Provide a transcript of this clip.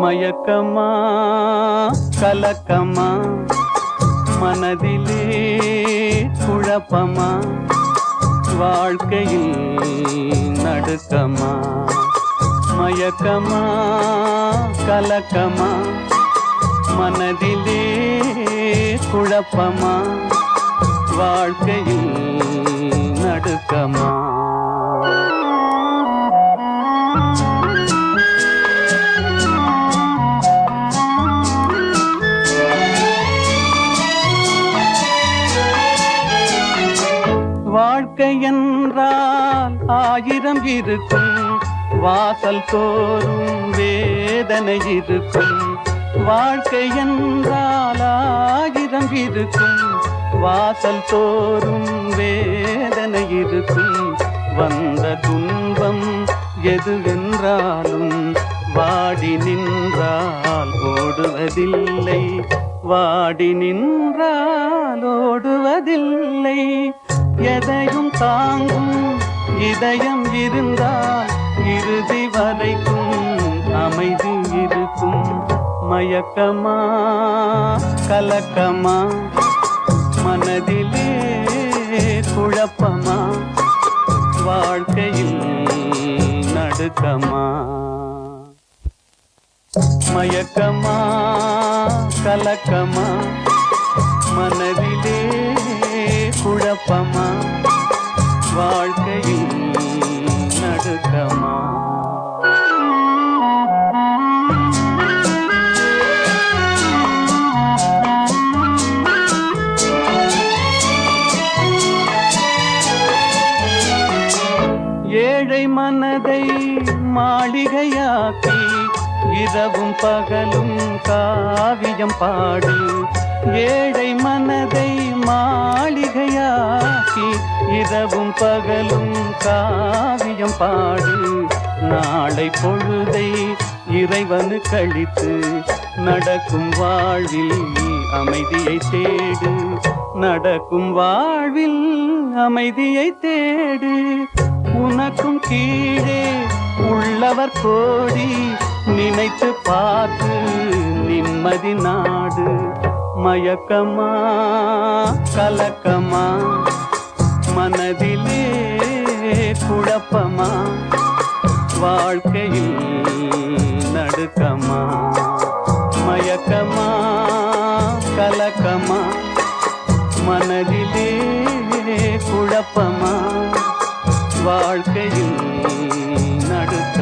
மயக்கமா கலக்கமா மனதிலே குழப்பமா வாழ்க்கையில் நடுக்கமா மயக்கமா கலக்கமா மனதிலே குழப்பமா வாழ்க்கையில் நடுக்கமா வாழ்க்கை என்றால் ஆயிரம் இருக்கும் வாசல் தோறும் வேதனை இருக்கும் வாழ்க்கை என்றால் ஆயிரம் இருக்கும் வாசல் தோறும் வேதனை இருக்கும் வந்த துன்பம் எதுவென்றாலும் வாடி நின்றால் ஓடுவதில்லை வாடி நின்றால் ஓடுவதில்லை எதையும் தாங்கும் இதயம் இருந்தால் இறுதி வரைக்கும் அமைதி இருக்கும் மயக்கமா கலக்கமா மனதிலே குழப்பமா வாழ்க்கையில் நடுக்கமா மயக்கமா கலக்கமா மனதிலே குழப்பமா வாழ்க்கையில் நடுக்கமா ஏழை மனதை மாளிகையாக்கி இரவும் பகலும் காவியம் பாடு ஏழை மனதை மாளிகையாக்கி இரவும் பகலும் காவியம் பாடு நாளை பொழுதை இறைவனு கழித்து நடக்கும் வாழ்வில் அமைதியை தேடு நடக்கும் வாழ்வில் அமைதியை தேடு உனக்கும் கீழே உள்ளவர் கோடி நினைத்து பார்த்து நிம்மதி நாடு மயக்கமா கலக்கமா மனதிலே குழப்பமா வாழ்க்கையில் நடுக்கமா மயக்கமா கலக்கமா மனதிலே குழப்பமா வாழ்க்கையில் நடுக்கமா